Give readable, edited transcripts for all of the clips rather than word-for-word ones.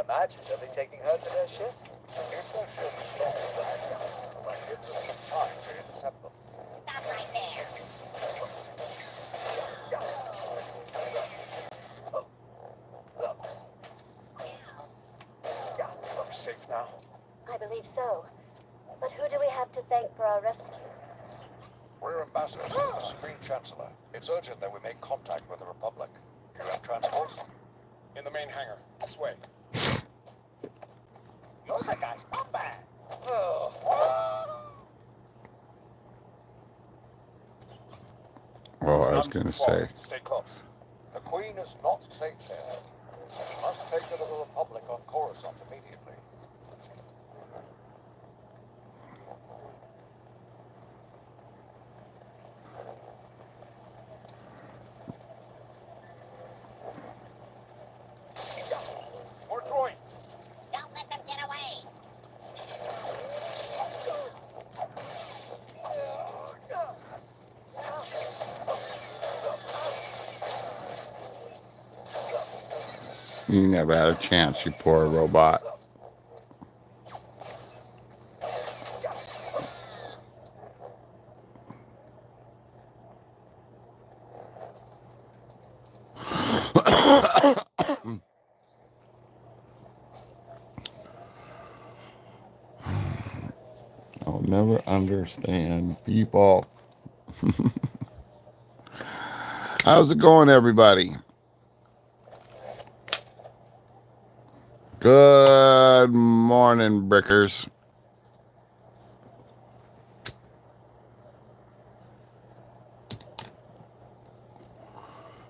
imagine they'll be taking her to their ship. If their ship is not back, but give them some time to intercept them. Stop right there. Are we safe now? I believe so. But who do we have to thank for our rescue? We're ambassadors to the Supreme Chancellor. It's urgent that we make contact with the Republic. Do you have transport? In the main hangar. This way. Those guys not bad. Oh. Oh, I was going to say. Stay close. The Queen is not safe there. We must take her to the Republic on Coruscant immediately. More droids. Don't let them get away. You never had a chance, you poor robot. I'll never understand people. How's it going, everybody? Good morning, Brickers.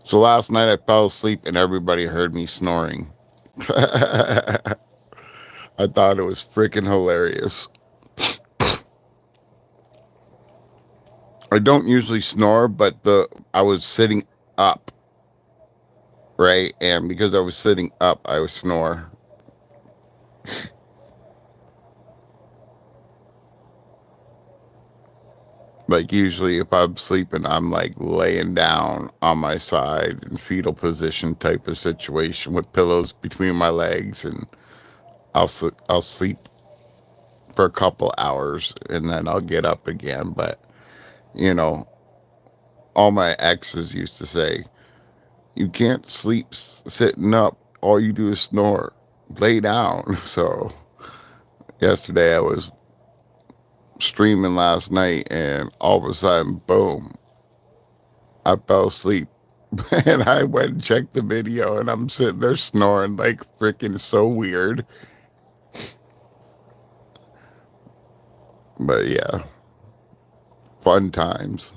So last night I fell asleep and everybody heard me snoring. I thought it was freaking hilarious. I don't usually snore, but I was sitting up, right? And because I was sitting up, I would snore. Like usually if I'm sleeping, I'm like laying down on my side in fetal position type of situation with pillows between my legs, and I'll sleep for a couple hours and then I'll get up again. But you know, all my exes used to say, you can't sleep sitting up. All you do is snore. Lay down. So yesterday I was streaming last night and all of a sudden, boom, I fell asleep. And I went and checked the video and I'm sitting there snoring like freaking so weird. But yeah, fun times.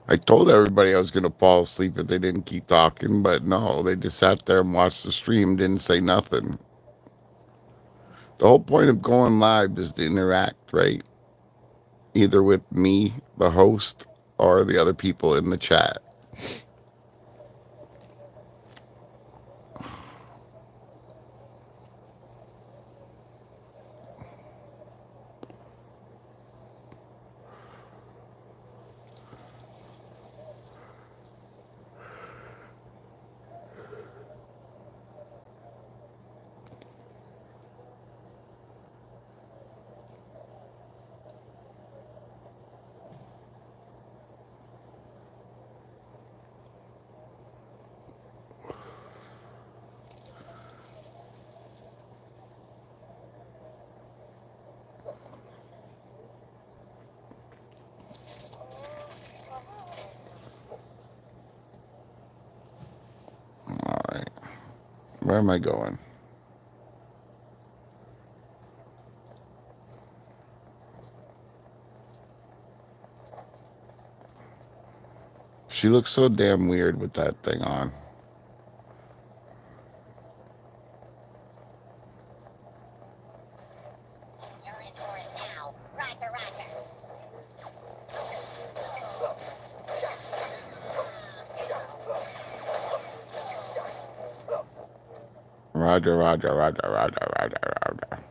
I told everybody I was going to fall asleep if they didn't keep talking, but no, they just sat there and watched the stream, didn't say nothing. The whole point of going live is to interact, right? Either with me, the host, or the other people in the chat. All right. Where am I going? She looks so damn weird with that thing on. You're in for it now. Roger, roger. Roger, roger, roger, roger, roger, roger.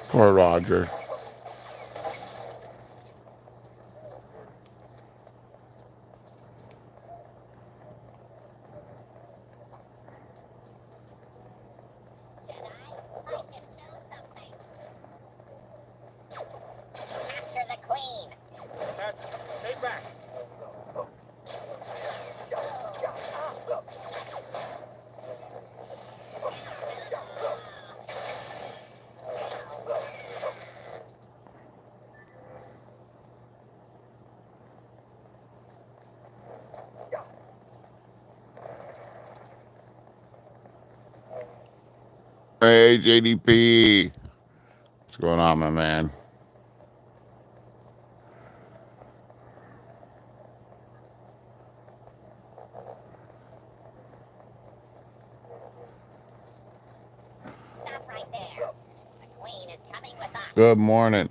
Poor Roger. Hey, JDP. What's going on, my man? Stop right there. The queen is coming with us. Good morning.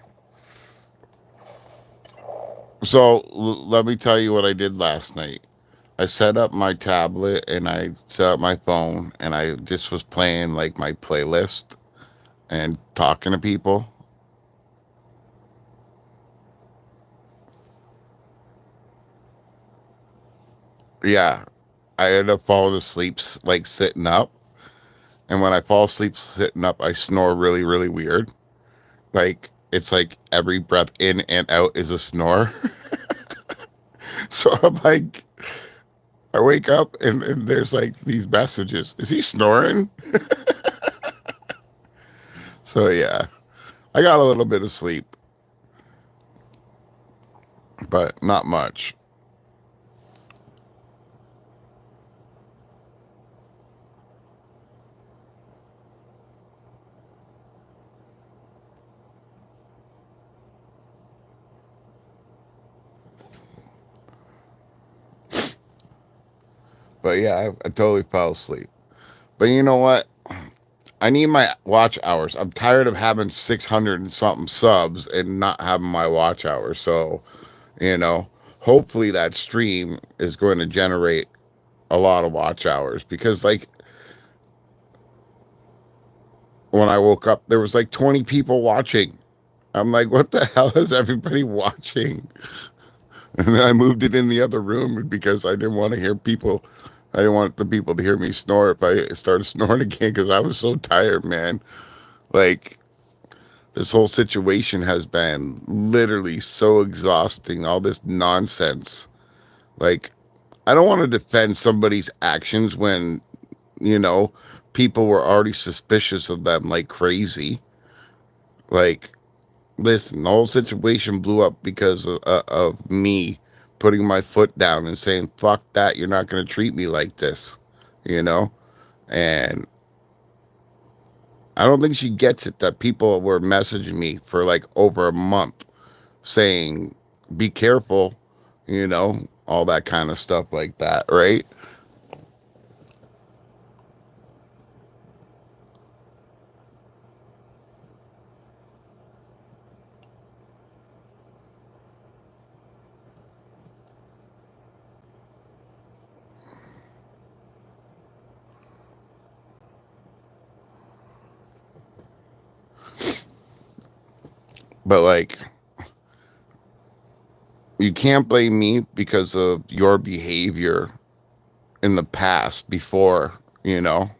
So, let me tell you what I did last night. I set up my tablet and I set up my phone and I just was playing like my playlist and talking to people. Yeah, I ended up falling asleep like sitting up. And when I fall asleep sitting up, I snore really, really weird. Like, it's like every breath in and out is a snore. So I'm like, I wake up and there's like these messages. Is he snoring? So yeah, I got a little bit of sleep, but not much. But yeah, I totally fell asleep. But you know what? I need my watch hours. I'm tired of having 600 and something subs and not having my watch hours. So, you know, hopefully that stream is going to generate a lot of watch hours because, like, when I woke up, there was like 20 people watching. I'm like, what the hell is everybody watching? And then I moved it in the other room because I didn't want to hear people. I didn't want the people to hear me snore if I started snoring again because I was so tired, man. Like, this whole situation has been literally so exhausting. All this nonsense. Like, I don't want to defend somebody's actions when, you know, people were already suspicious of them like crazy. Like, listen, the whole situation blew up because of me putting my foot down and saying, fuck that, you're not going to treat me like this, you know? And I don't think she gets it that people were messaging me for like over a month saying, be careful, you know, all that kind of stuff like that, right? But like, you can't blame me because of your behavior in the past before, you know?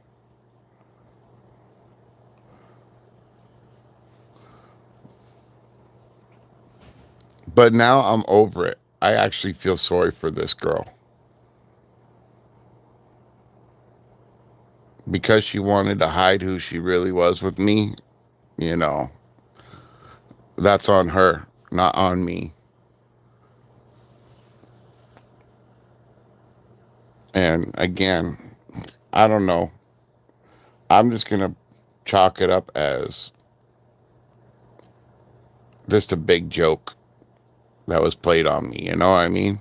But now I'm over it. I actually feel sorry for this girl because she wanted to hide who she really was with me. You know, that's on her, not on me. And again, I don't know. I'm just going to chalk it up as just a big joke that was played on me. You know what I mean?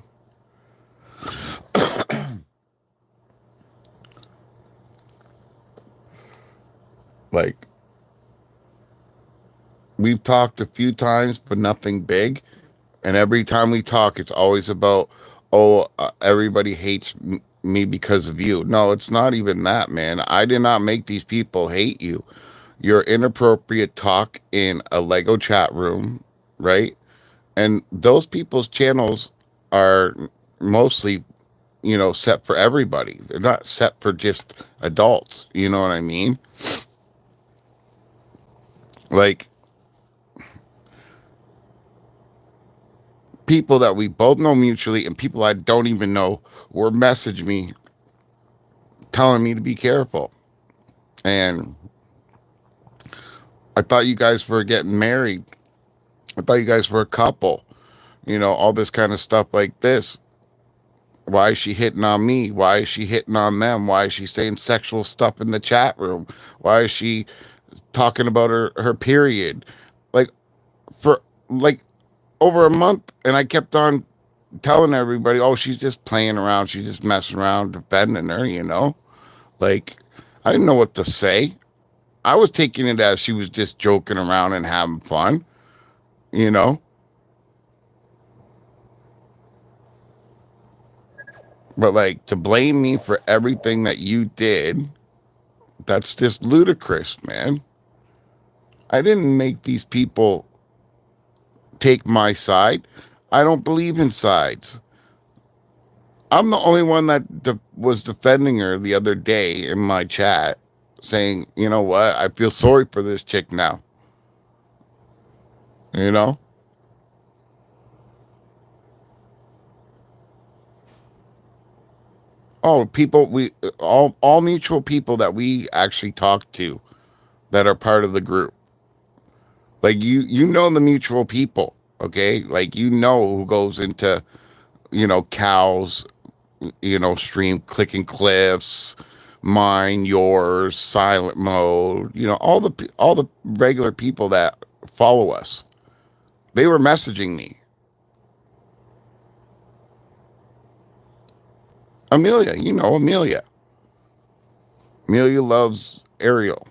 Like, we've talked a few times, but nothing big. And every time we talk, it's always about, oh, everybody hates me because of you. No, it's not even that, man. I did not make these people hate you. Your inappropriate talk in a Lego chat room, right? And those people's channels are mostly, you know, set for everybody. They're not set for just adults. You know what I mean? Like, people that we both know mutually and people I don't even know were messaging me telling me to be careful. And I thought you guys were getting married. I thought you guys were a couple, you know, all this kind of stuff like this. Why is she hitting on me? Why is she hitting on them? Why is she saying sexual stuff in the chat room? Why is she talking about her period? Like for like over a month, and I kept on telling everybody, oh, she's just playing around, she's just messing around, defending her, you know? Like, I didn't know what to say. I was taking it as she was just joking around and having fun, you know? But like to blame me for everything that you did, that's just ludicrous, man. I didn't make these people take my side. I don't believe in sides. I'm the only one that was defending her the other day in my chat, saying, you know what? I feel sorry for this chick now. You know? Oh, people, all mutual people that we actually talk to that are part of the group. Like you know the mutual people, okay? Like you know who goes into, cows, stream clicking cliffs, mine, yours, silent mode, all the regular people that follow us. They were messaging me. Amelia, Amelia. Amelia loves Ariel,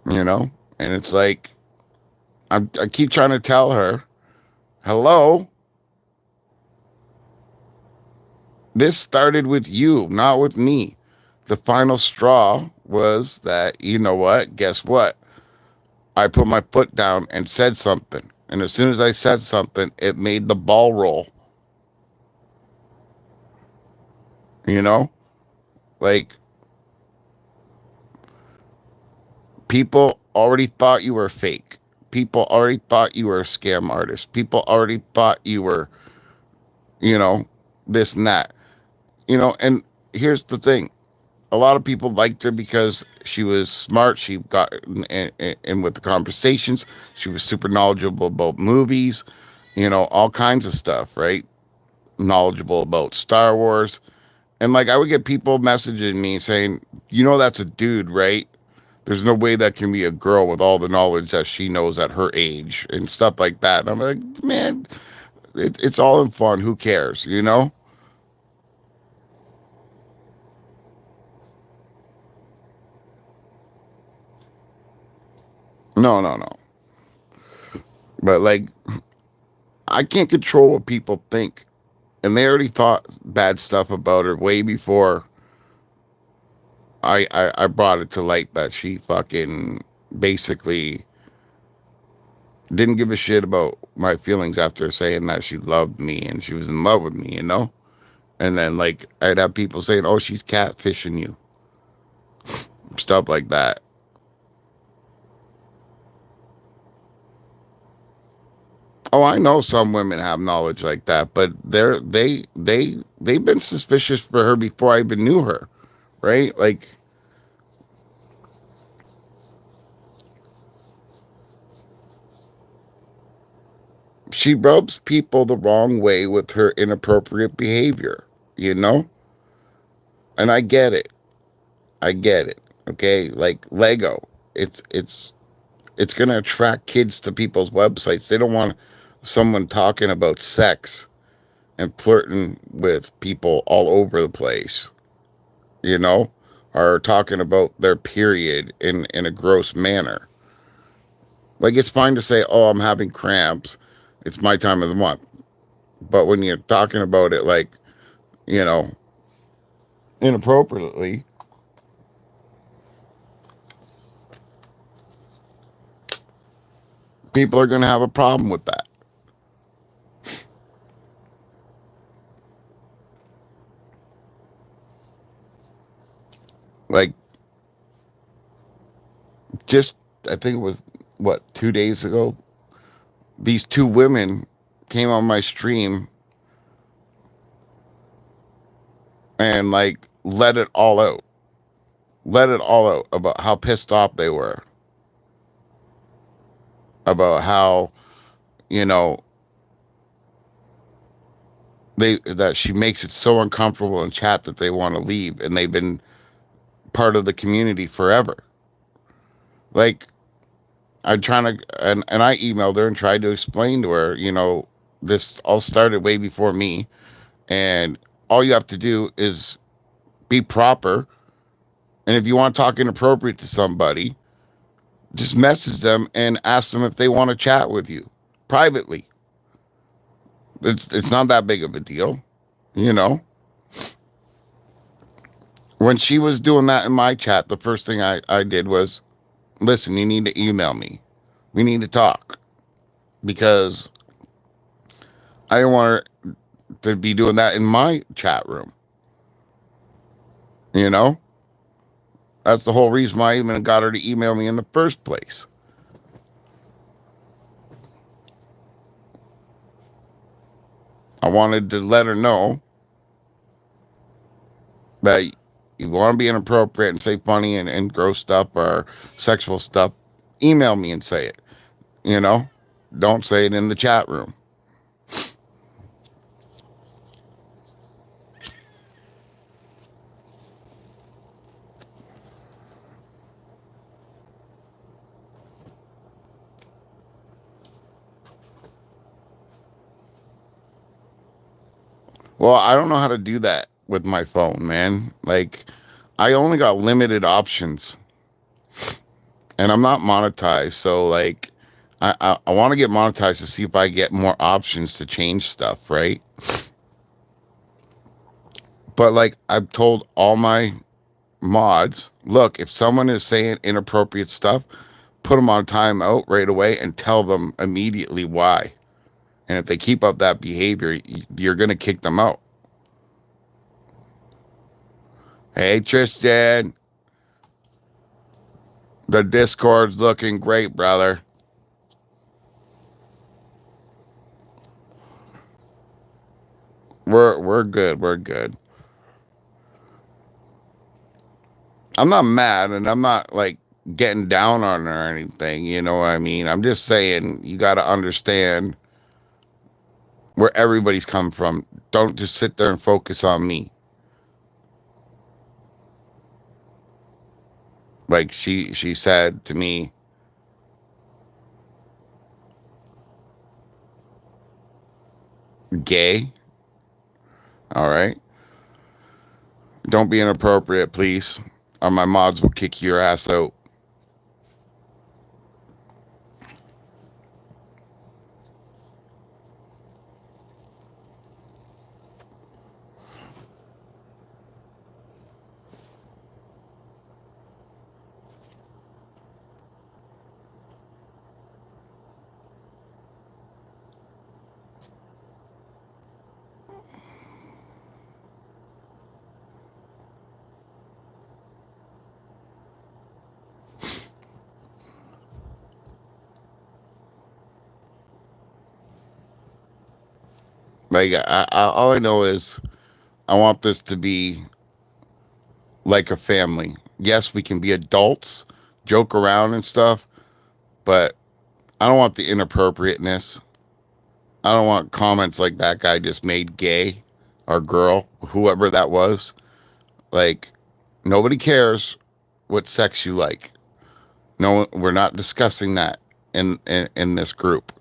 and it's like I keep trying to tell her, hello, this started with you, not with me. The final straw was that, you know what? Guess what? I put my foot down and said something. And as soon as I said something, it made the ball roll. You know? Like, people already thought you were fake. People already thought you were a scam artist. People already thought you were, this and that. And here's the thing. A lot of people liked her because she was smart. She got in with the conversations. She was super knowledgeable about movies, all kinds of stuff, right? Knowledgeable about Star Wars. And like I would get people messaging me saying, that's a dude, right? There's no way that can be a girl with all the knowledge that she knows at her age and stuff like that. And I'm like, man, it's all in fun. Who cares, No, no, no. But like, I can't control what people think. And they already thought bad stuff about her way before I brought it to light that she fucking basically didn't give a shit about my feelings after saying that she loved me and she was in love with me, And then like I'd have people saying, oh, she's catfishing you. Stuff like that. Oh, I know some women have knowledge like that, but they've been suspicious for her before I even knew her, right? Like she rubs people the wrong way with her inappropriate behavior, you know? And I get it. I get it. Okay? Like Lego. It's going to attract kids to people's websites. They don't want someone talking about sex and flirting with people all over the place, or talking about their period in a gross manner. Like it's fine to say, "Oh, I'm having cramps. It's my time of the month." But when you're talking about it like, you know, inappropriately, people are going to have a problem with that. Like, just, I think it was, what, 2 days ago? These two women came on my stream and, like, let it all out. Let it all out about how pissed off they were. About how, you know, that she makes it so uncomfortable in chat that they want to leave, and they've been part of the community forever. Like, I'm trying to, and I emailed her and tried to explain to her, this all started way before me, and all you have to do is be proper. And if you want to talk inappropriate to somebody, just message them and ask them if they want to chat with you privately. It's not that big of a deal, you know. When she was doing that in my chat, the first thing I did was, listen, you need to email me. We need to talk, because I didn't want her to be doing that in my chat room. You know, that's the whole reason why I even got her to email me in the first place. I wanted to let her know that you want to be inappropriate and say funny and gross stuff or sexual stuff, email me and say it. Don't say it in the chat room. Well, I don't know how to do that with my phone, man. Like, I only got limited options, and I'm not monetized. So, like, I want to get monetized to see if I get more options to change stuff, right? But, like, I've told all my mods, look, if someone is saying inappropriate stuff, put them on timeout right away and tell them immediately why. And if they keep up that behavior, you're going to kick them out. Hey, Tristan. The Discord's looking great, brother. We're good. We're good. I'm not mad, and I'm not like getting down on her or anything. You know what I mean? I'm just saying you got to understand where everybody's come from. Don't just sit there and focus on me. Like she said to me, gay. All right. Don't be inappropriate, please, or my mods will kick your ass out. Like, all I know is I want this to be like a family. Yes, we can be adults, joke around and stuff, but I don't want the inappropriateness. I don't want comments like that guy just made gay or girl, whoever that was. Like, nobody cares what sex you like. No, we're not discussing that in this group.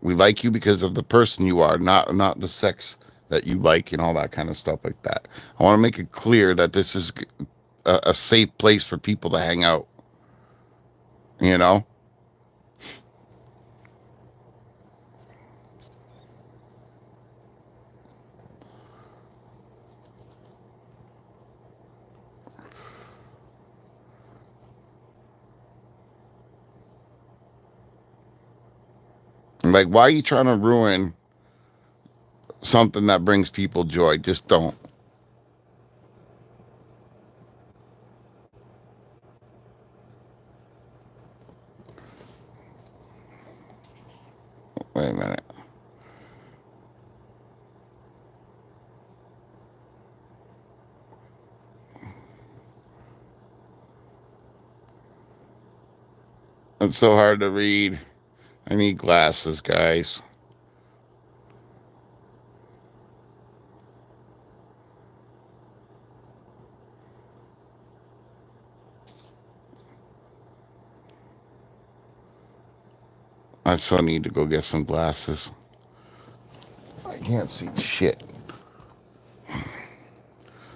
We like you because of the person you are, not the sex that you like and all that kind of stuff like that. I want to make it clear that this is a safe place for people to hang out. You know? Like, why are you trying to ruin something that brings people joy? Just don't. Wait a minute. It's so hard to read. I need glasses, guys. I still need to go get some glasses. I can't see shit.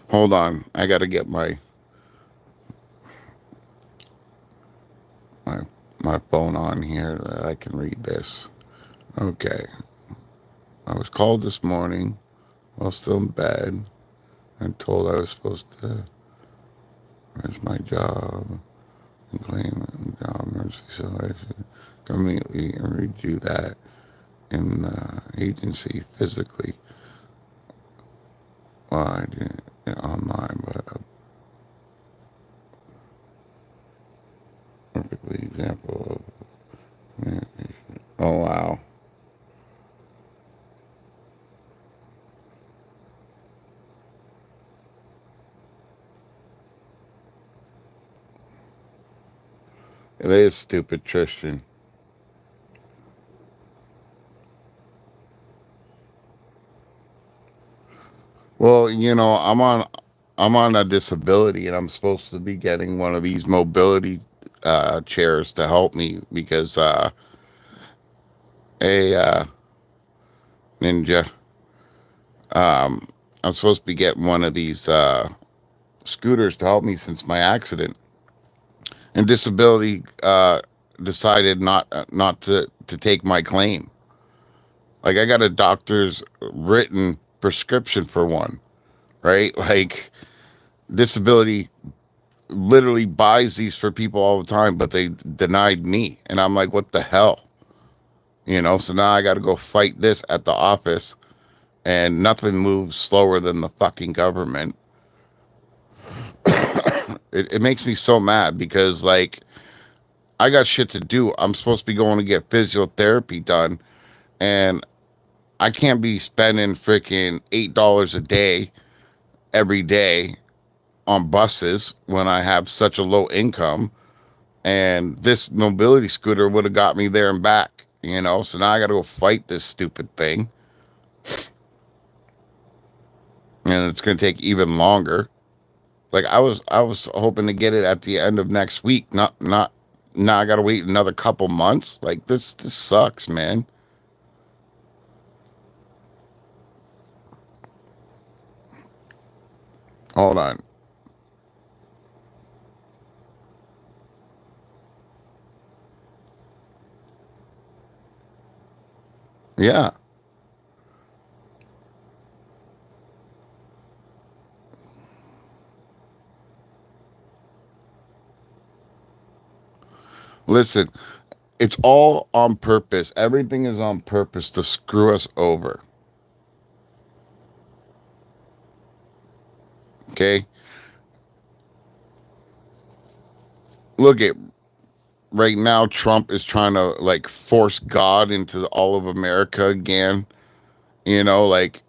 Hold on. I gotta get my my phone on here that I can read this. Okay. I was called this morning while still in bed and told I was supposed to. Where's my job? And claim job emergency, so I should immediately redo that in the agency physically. Well, I did it online, but a perfectly example of communication. Oh wow. It is stupid, Tristan. Well, I'm on a disability and I'm supposed to be getting one of these mobility chairs to help me because a ninja I'm supposed to be getting one of these scooters to help me since my accident. And disability decided not to take my claim. Like I got a doctor's written prescription for one, right? Like disability literally buys these for people all the time, but they denied me. And I'm like, what the hell? So now I got to go fight this at the office, and nothing moves slower than the fucking government. It makes me so mad because, like, I got shit to do. I'm supposed to be going to get physiotherapy done, and I can't be spending freaking $8 a day every day on buses when I have such a low income. And this mobility scooter would have got me there and back, So now I got to go fight this stupid thing, and it's going to take even longer. Like I was hoping to get it at the end of next week. Not. Now I got to wait another couple months. Like this sucks, man. Hold on. Yeah. Listen, it's all on purpose. Everything is on purpose to screw us over. Okay? Look at right now Trump is trying to like force God into all of America again. Like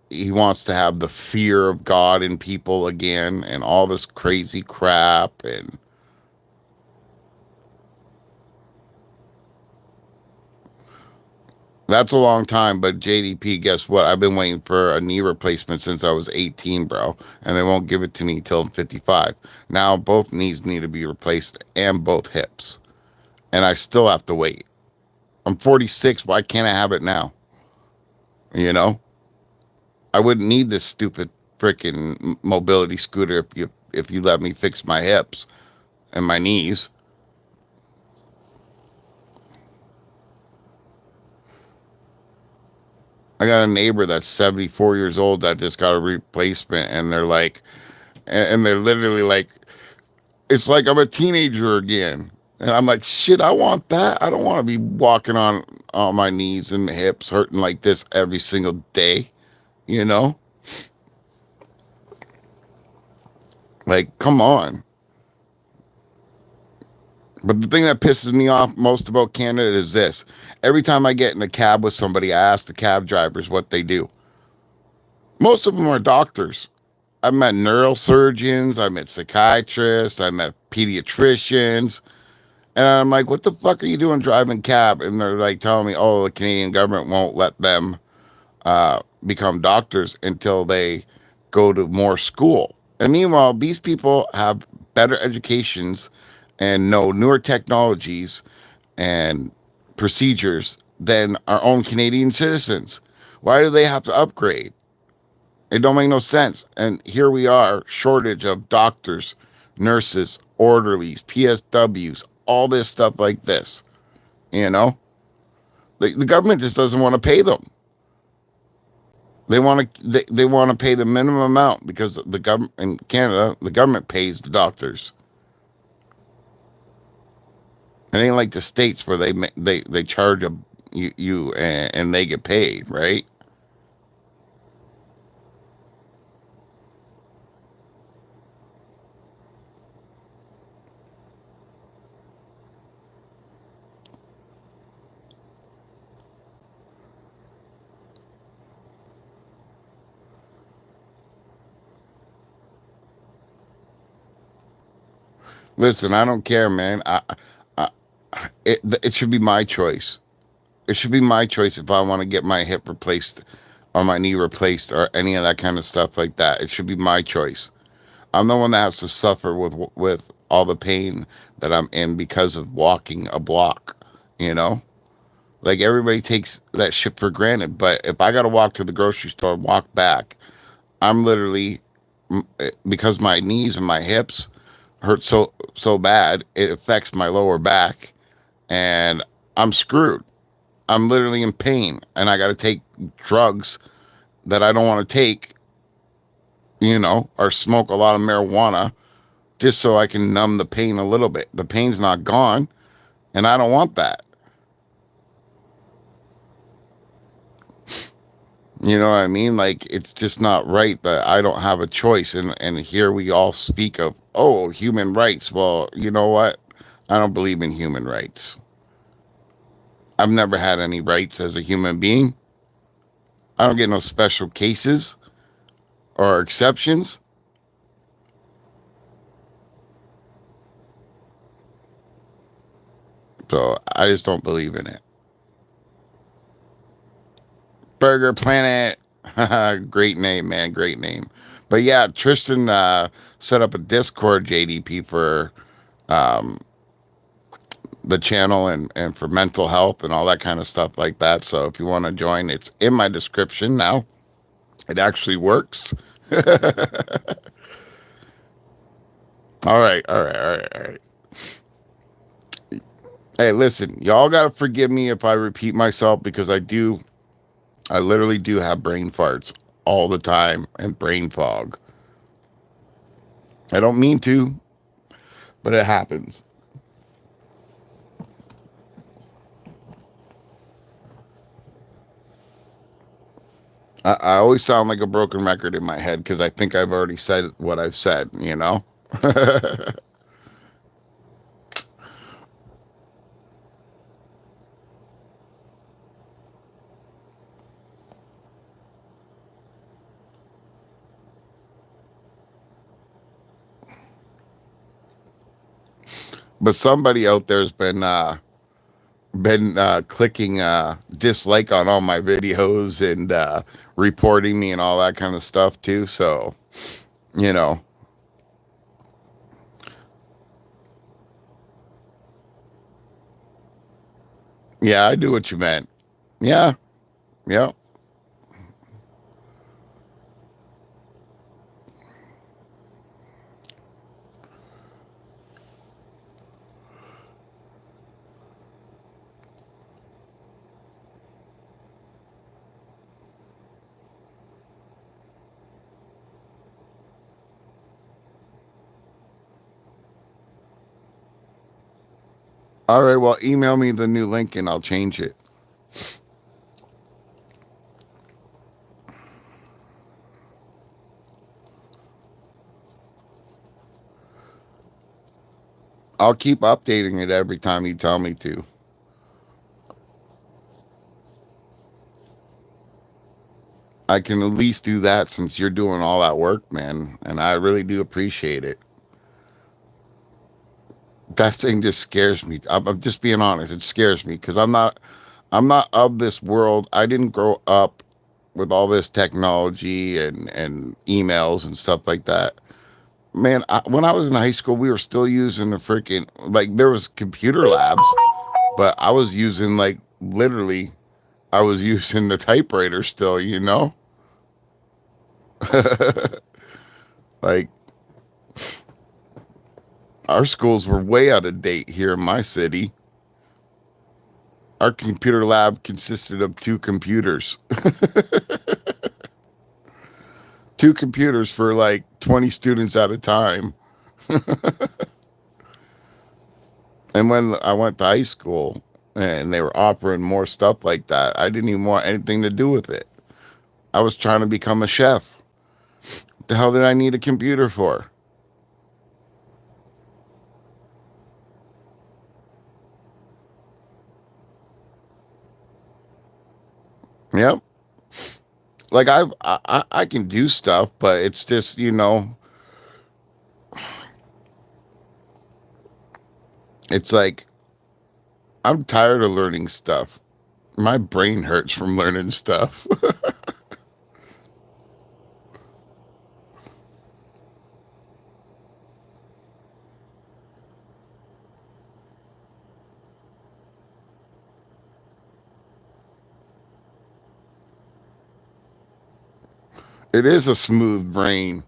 he wants to have the fear of God in people again and all this crazy crap. And that's a long time, but JDP, guess what? I've been waiting for a knee replacement since I was 18, bro, and they won't give it to me till I'm 55. Now both knees need to be replaced and both hips, and I still have to wait. I'm 46. Why can't I have it now? You know, I wouldn't need this stupid freaking mobility scooter if you let me fix my hips and my knees. I got a neighbor that's 74 years old that just got a replacement, and they're like, and they're literally like, it's like I'm a teenager again. And I'm like, shit, I want that. I don't want to be walking on my knees and hips hurting like this every single day, you know? Like, come on. But the thing that pisses me off most about Canada is this. Every time I get in a cab with somebody, I ask the cab drivers what they do. Most of them are doctors. I've met neurosurgeons, I met psychiatrists, I met pediatricians. And I'm like, what the fuck are you doing driving cab? And they're like telling me, oh, the Canadian government won't let them become doctors until they go to more school. And meanwhile, these people have better educations and know newer technologies and procedures than our own Canadian citizens. Why do they have to upgrade? It don't make no sense. And here we are, shortage of doctors, nurses, orderlies, PSWs, all this stuff like this. You know, the government just doesn't want to pay them. They want to they want to pay the minimum amount because the government in Canada, the government pays the doctors. It ain't like the States where they charge you and they get paid, right? Listen, I don't care, man. It should be my choice. It should be my choice if I want to get my hip replaced or my knee replaced or any of that kind of stuff like that. It should be my choice. I'm the one that has to suffer with all the pain that I'm in because of walking a block, you know? Like everybody takes that shit for granted, but if I got to walk to the grocery store and walk back, I'm literally because my knees and my hips hurt so bad, it affects my lower back and I'm screwed. I'm literally in pain and I got to take drugs that I don't want to take, you know, or smoke a lot of marijuana just so I can numb the pain a little bit. The pain's not gone and I don't want that. You know what I mean? Like, it's just not right that I don't have a choice. And here we all speak of, oh, human rights. Well, you know what? I don't believe in human rights. I've never had any rights as a human being. I don't get no special cases or exceptions. So I just don't believe in it. Burger Planet. Great name, man. Great name. But yeah, Tristan set up a Discord, JDP, for the channel and for mental health and all that kind of stuff like that. So if you want to join, it's in my description now. It actually works. All right. Hey, listen, y'all got to forgive me if I repeat myself because I literally do have brain farts all the time and brain fog. I don't mean to, but it happens. I always sound like a broken record in my head because I think I've already said what I've said, you know? But somebody out there's been clicking dislike on all my videos and reporting me and all that kind of stuff too. So, you know. Yeah, I do what you meant. Yeah. Yeah. All right, well, email me the new link and I'll change it. I'll keep updating it every time you tell me to. I can at least do that since you're doing all that work, man, and I really do appreciate it. That thing just scares me. I'm just being honest. It scares me because I'm not of this world. I didn't grow up with all this technology and emails and stuff like that. Man, when I was in high school, we were still using the freaking, like, there was computer labs, But I was using like literally, I was using the typewriter still, you know? Like our schools were way out of date here in my city. Our computer lab consisted of two computers. Two computers for like 20 students at a time. And when I went to high school and they were offering more stuff like that, I didn't even want anything to do with it. I was trying to become a chef. What the hell did I need a computer for? Yep. Like I can do stuff, but it's just, you know, it's like I'm tired of learning stuff. My brain hurts from learning stuff. It is a smooth brain.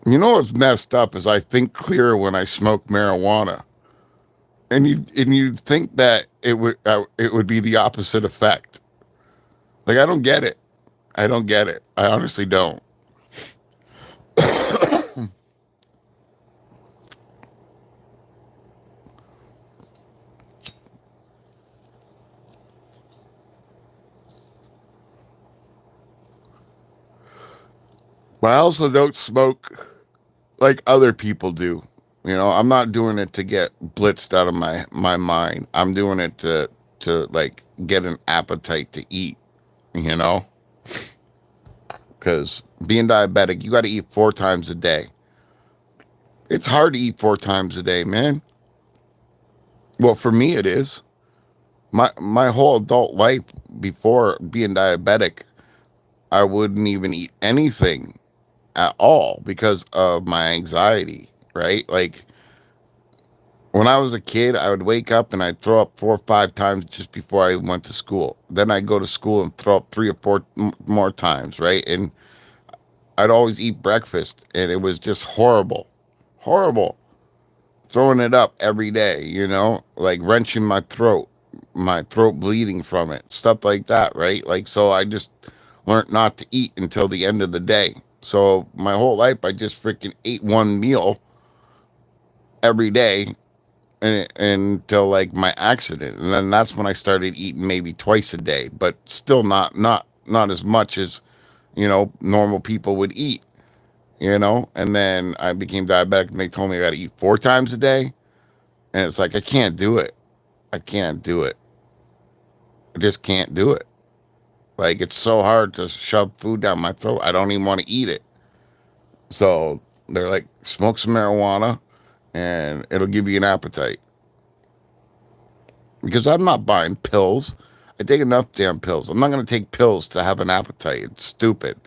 You know what's messed up is I think clearer when I smoke marijuana, and you think that it would be the opposite effect. Like I don't get it. I don't get it. I honestly don't. But I also don't smoke like other people do. You know, I'm not doing it to get blitzed out of my mind. I'm doing it to like get an appetite to eat, you know? Cuz being diabetic, you got to eat 4 times a day. It's hard to eat 4 times a day, man. Well, for me it is. My whole adult life before being diabetic, I wouldn't even eat anything at all because of my anxiety, right? Like when I was a kid, I would wake up and I'd throw up 4 or 5 times just before I went to school. Then I'd go to school and throw up 3 or 4 more times, right? And I'd always eat breakfast, and it was just horrible, horrible. Throwing it up every day, you know, like wrenching my throat bleeding from it, stuff like that, right? Like, so I just learned not to eat until the end of the day. So my whole life, I just freaking ate one meal every day and until like my accident, and then that's when I started eating maybe twice a day, but still not as much as you know normal people would eat, you know. And then I became diabetic, and they told me I got to eat 4 times a day, and it's like I can't do it. I can't do it. I just can't do it. Like it's so hard to shove food down my throat. I don't even want to eat it. So they're like, smoke some marijuana, and it'll give you an appetite. Because I'm not buying pills. I take enough damn pills. I'm not going to take pills to have an appetite. It's stupid.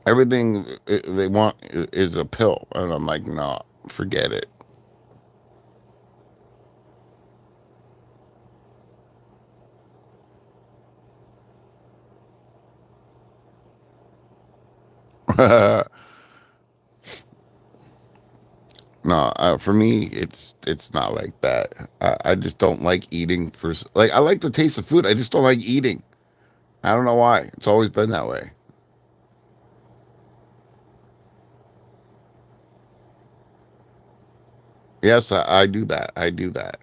Everything they want is a pill. And I'm like, no, forget it. No, for me, it's not like that. I just don't like eating like I like the taste of food. I just don't like eating. I don't know why. It's always been that way. Yes, I do that. I do that.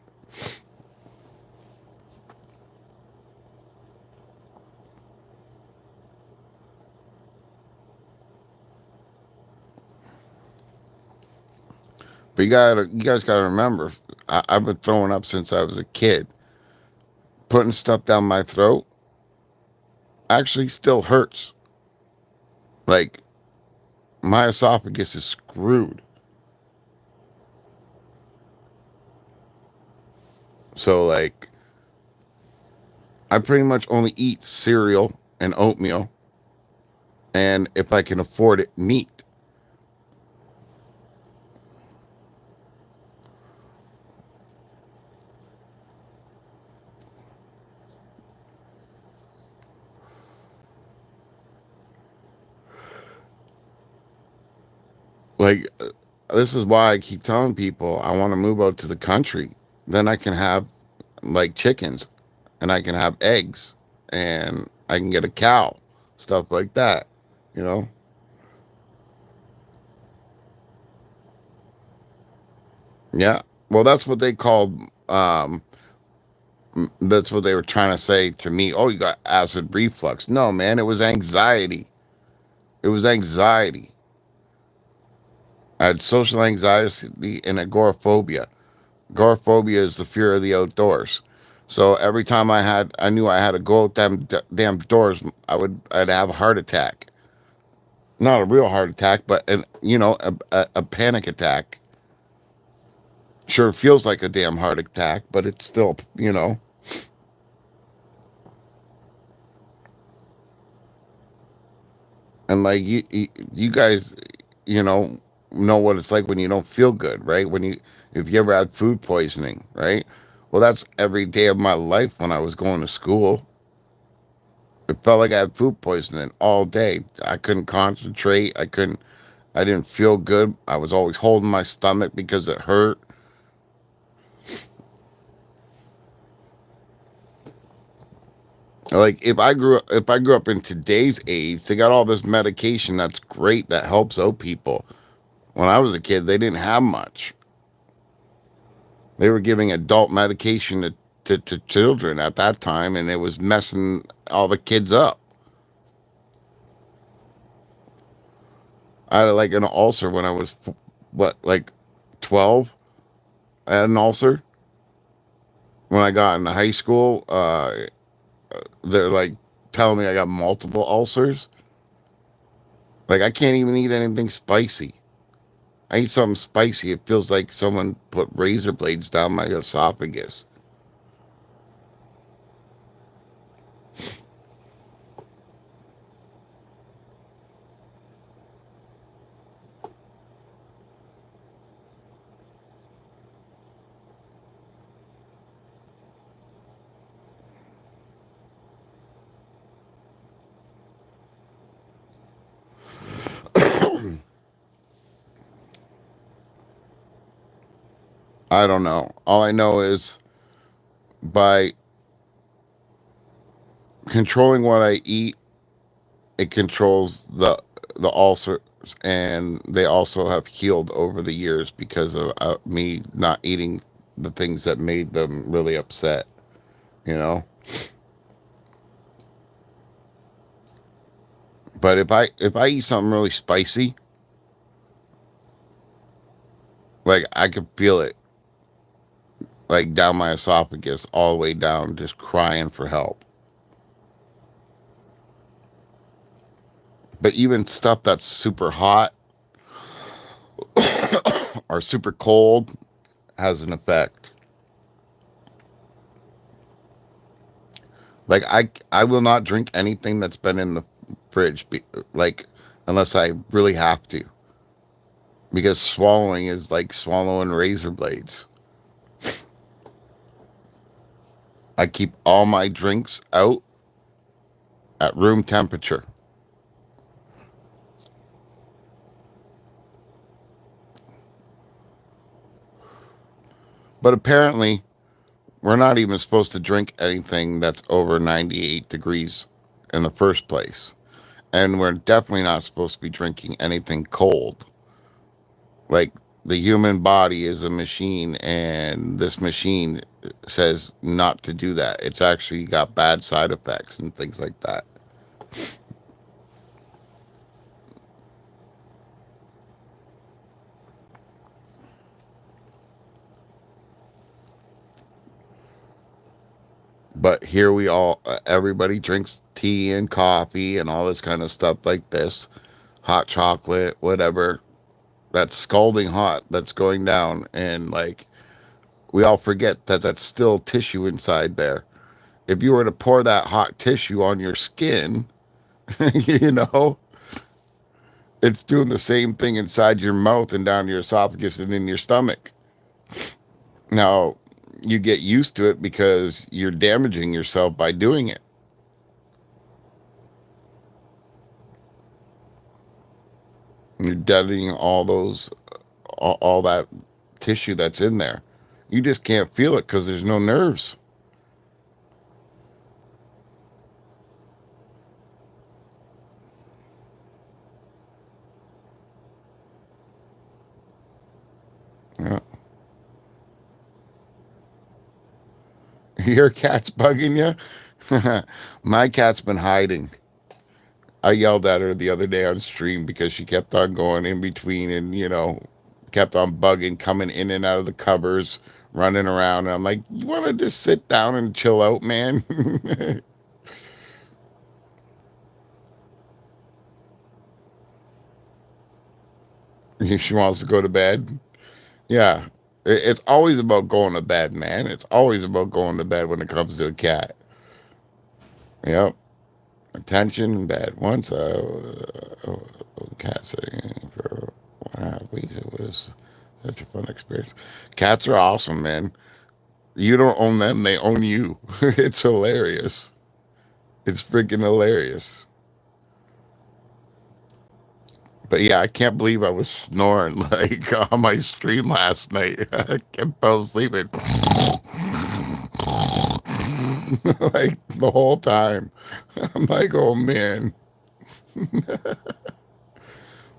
But you guys gotta remember, I've been throwing up since I was a kid. Putting stuff down my throat actually still hurts. Like my esophagus is screwed. So like I pretty much only eat cereal and oatmeal, and if I can afford it, meat. Like, this is why I keep telling people I want to move out to the country. Then I can have like chickens and I can have eggs and I can get a cow, stuff like that, you know? Yeah. Well, that's what they called, that's what they were trying to say to me. Oh, you got acid reflux. No, man, it was anxiety. It was anxiety. I had social anxiety and agoraphobia. Agoraphobia is the fear of the outdoors. So every time I knew I had to go out them damn doors, I'd have a heart attack. Not a real heart attack, but a panic attack. Sure feels like a damn heart attack, but it's still, and like you guys, you know what it's like when you don't feel good, right? If you ever had food poisoning, right? Well, that's every day of my life when I was going to school. It felt like I had food poisoning all day. I couldn't concentrate. I didn't feel good. I was always holding my stomach because it hurt. Like if I grew up in today's age, they got all this medication that's great that helps out people. When I was a kid, they didn't have much. They were giving adult medication to children at that time, and it was messing all the kids up. I had like an ulcer when I was like 12. I had an ulcer when I got into high school. They're like telling me I got multiple ulcers. Like I can't even eat anything spicy. I eat something spicy, it feels like someone put razor blades down my esophagus. I don't know. All I know is by controlling what I eat, it controls the ulcers, and they also have healed over the years because of me not eating the things that made them really upset. You know. But if I eat something really spicy, like I could feel it like down my esophagus, all the way down, just crying for help. But even stuff that's super hot or super cold has an effect. Like I will not drink anything that's been in the fridge, like unless I really have to, because swallowing is like swallowing razor blades. I keep all my drinks out at room temperature. But apparently, we're not even supposed to drink anything that's over 98 degrees in the first place. And we're definitely not supposed to be drinking anything cold. Like, the human body is a machine, and this machine says not to do that. It's actually got bad side effects and things like that. But here everybody drinks tea and coffee and all this kind of stuff like this, hot chocolate, whatever. That's scalding hot, that's going down. And like, we all forget that that's still tissue inside there. If you were to pour that hot tissue on your skin, you know, it's doing the same thing inside your mouth and down your esophagus and in your stomach. Now, you get used to it because you're damaging yourself by doing it. You're deadening all those, all that tissue that's in there. You just can't feel it because there's no nerves. Yeah. Your cat's bugging you? My cat's been hiding. I yelled at her the other day on stream because she kept on going in between and, kept on bugging, coming in and out of the covers, running around. And I'm like, you want to just sit down and chill out, man? She wants to go to bed. Yeah. It's always about going to bed, man. It's always about going to bed when it comes to a cat. Yep. Attention, bed. Once a cat sitting for 1.5 weeks. It was such a fun experience. Cats are awesome, man. You don't own them, they own you. It's hilarious. It's freaking hilarious. But yeah, I can't believe I was snoring like on my stream last night. I kept fell asleep and like the whole time. I'm like, oh man,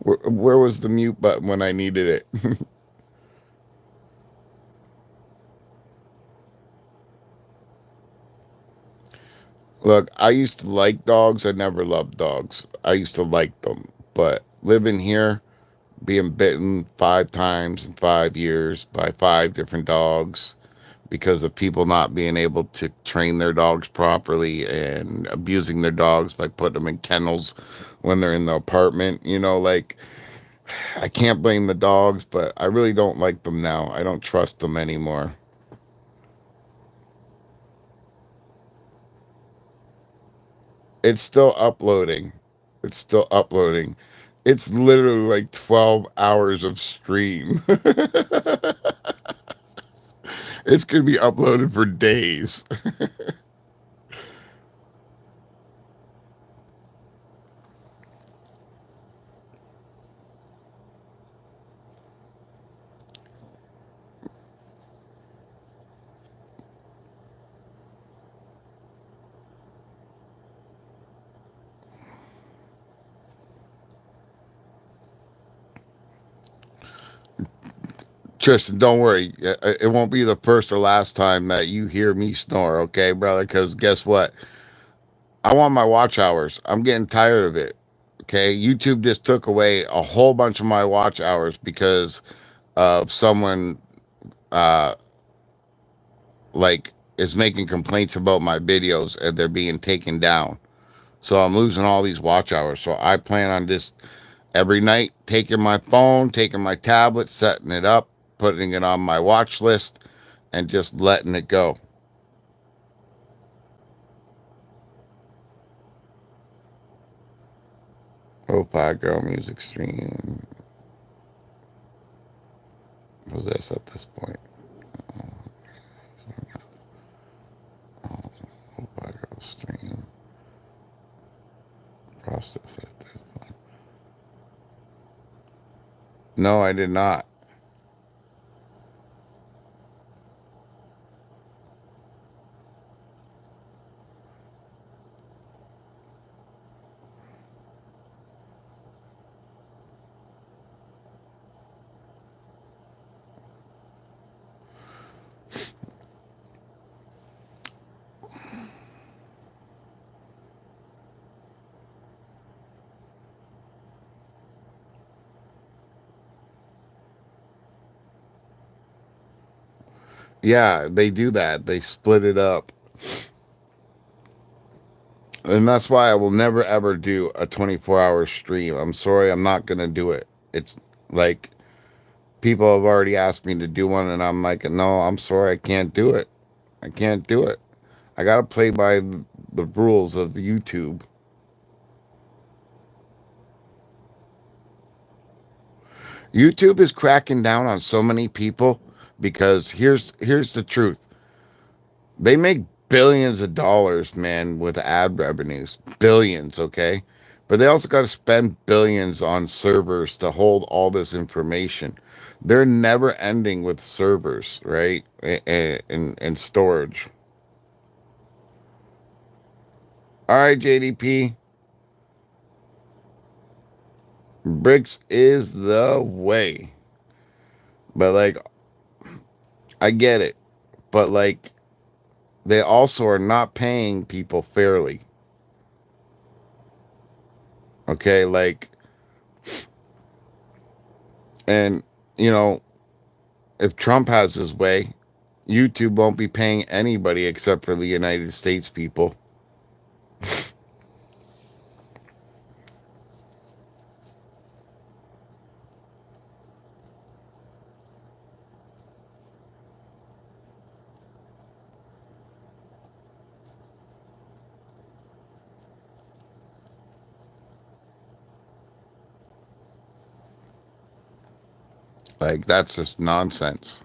where was the mute button when I needed it? Look, I used to like dogs. I never loved dogs. I used to like them. But living here, being bitten 5 times in 5 years by 5 different dogs because of people not being able to train their dogs properly and abusing their dogs by putting them in kennels when they're in the apartment. Like, I can't blame the dogs, but I really don't like them now. I don't trust them anymore. It's still uploading. It's still uploading. It's literally like 12 hours of stream. It's going to be uploaded for days. Tristan, don't worry. It won't be the first or last time that you hear me snore, okay, brother? Because guess what? I want my watch hours. I'm getting tired of it. Okay. YouTube just took away a whole bunch of my watch hours because of someone uh like is making complaints about my videos and they're being taken down. So I'm losing all these watch hours. So I plan on just every night taking my phone, taking my tablet, setting it up, putting it on my watch list, and just letting it go. Lo-fi girl music stream. What's this at this point? Lo-fi girl stream. Process at this point. No, I did not. Yeah, they do that. They split it up. And that's why I will never ever do a 24-hour stream. I'm sorry, I'm not going to do it. It's like people have already asked me to do one, and I'm like, no, I'm sorry, I can't do it. I can't do it. I got to play by the rules of YouTube. YouTube is cracking down on so many people because here's the truth. They make billions of dollars, man, with ad revenues. Billions, okay? But they also got to spend billions on servers to hold all this information. They're never ending with servers, right? And storage. All right, JDP. Bricks is the way. But like, I get it. But like, they also are not paying people fairly. Okay, like, and you know, if Trump has his way, YouTube won't be paying anybody except for the United States people. Like, that's just nonsense.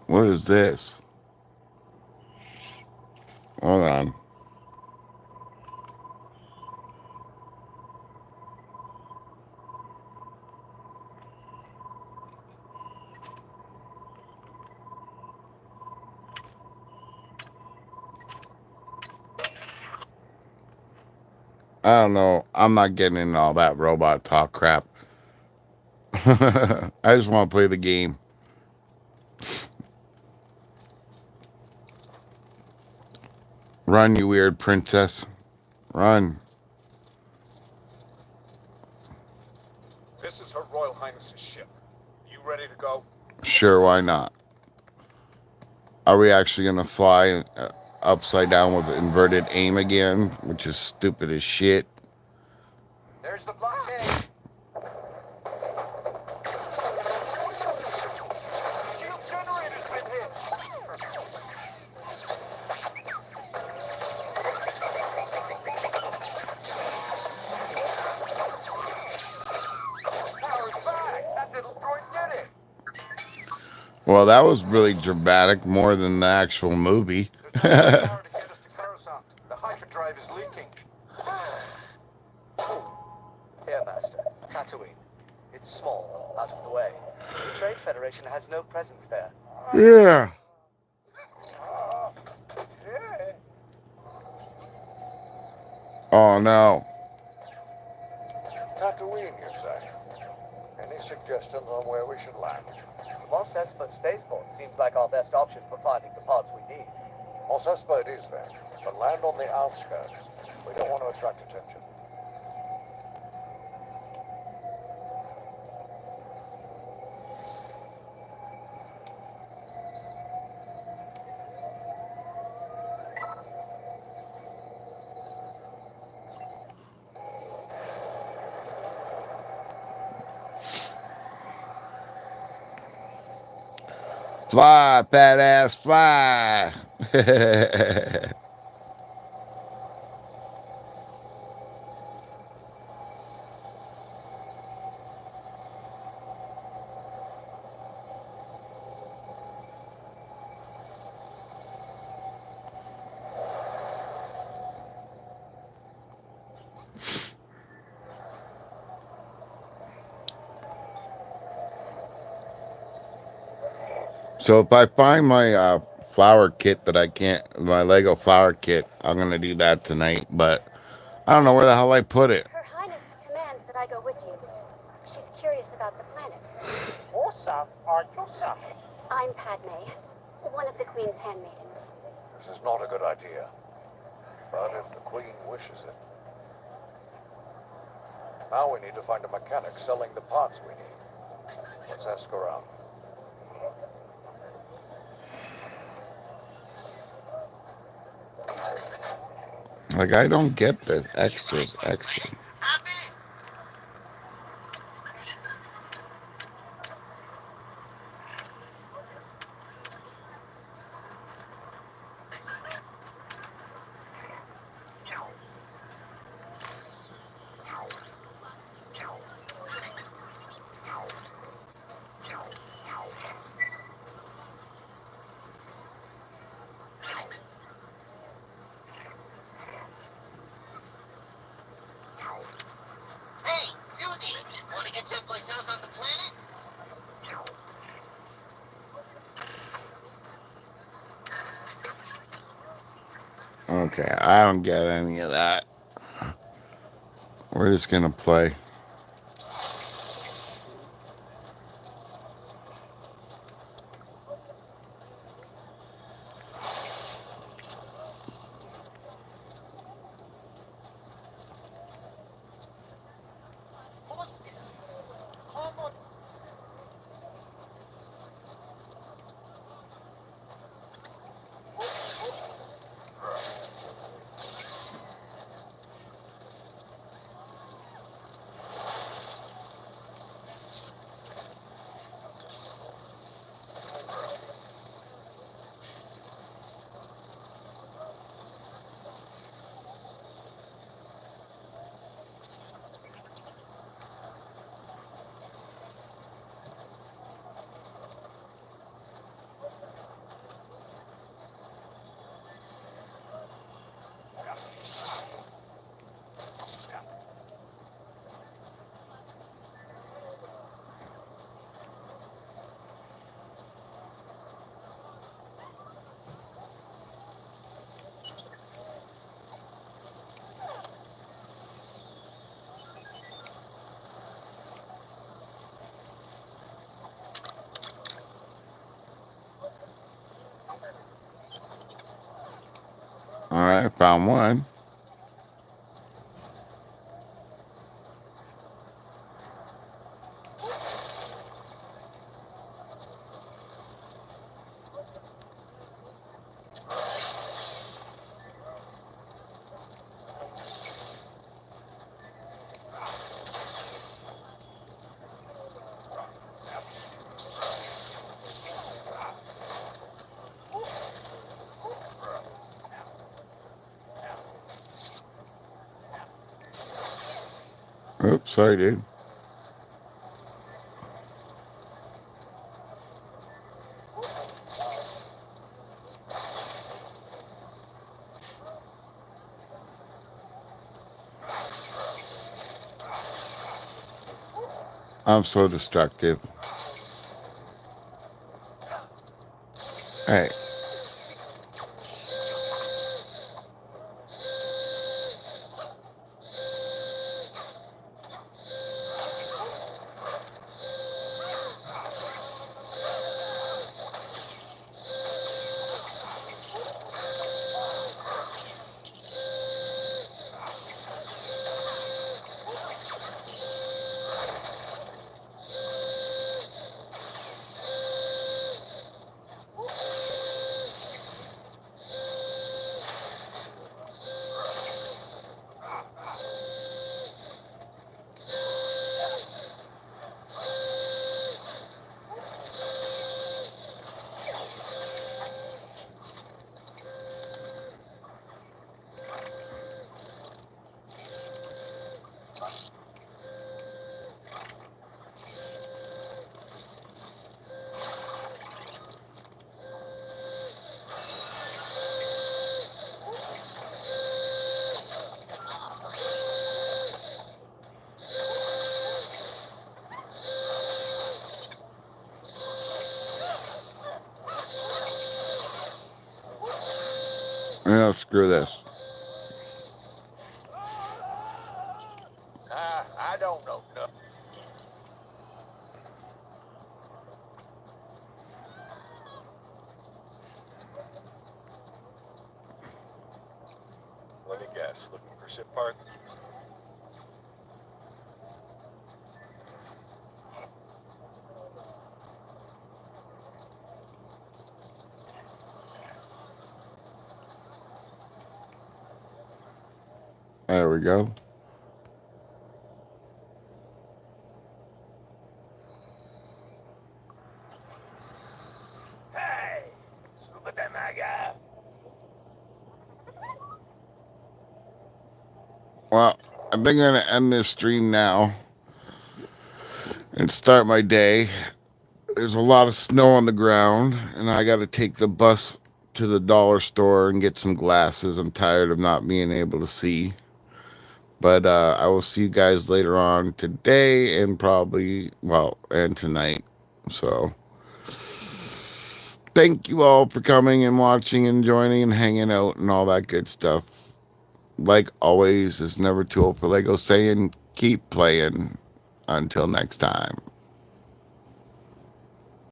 What is this? Hold on. I don't know. I'm not getting into all that robot talk crap. I just want to play the game. Run, you weird princess. Run. This is Her Royal Highness's ship. You ready to go? Sure, why not? Are we actually going to fly upside down with inverted aim again? Which is stupid as shit. There's the blockade. Shield generator's been hit. Power's back. That little droid did it. Well, that was really dramatic, more than the actual movie. There's not enough power to get us to Coruscant. The hyperdrive is leaking. Here, Master. Tatooine. It's small, out of the way. The Trade Federation has no presence there. Yeah. Oh, no. Tatooine, you say? Any suggestions on where we should land? Mos Espa Spaceport seems like our best option for finding the parts we need. Mos Espa it is then, but land on the outskirts. We don't want to attract attention. Fly, badass, fly. So if I find my flower kit that I can't, my Lego flower kit, I'm going to do that tonight. But I don't know where the hell I put it. Her Highness commands that I go with you. She's curious about the planet. Orsa or Yosa? I'm Padme, one of the Queen's handmaidens. This is not a good idea. But if the Queen wishes it. Now we need to find a mechanic selling the parts we need. Let's ask around. Like, I don't get this. Extras, extra. Hey, Rudy, want to get someplace else on the planet? Okay, I don't get any of that. We're just gonna play. What's this? Come on. All right, found one. Oops, sorry, dude. I'm so destructive. Hey, well, screw this. I don't know. No. Let me guess. Looking for ship parts? There we go. Hey, super demaga. Well, I think I'm going to end this stream now and start my day. There's a lot of snow on the ground, and I got to take the bus to the dollar store and get some glasses. I'm tired of not being able to see. But I will see you guys later on today and probably, well, and tonight. So thank you all for coming and watching and joining and hanging out and all that good stuff. Like always, it's Never2old4lego saying, keep playing. Until next time.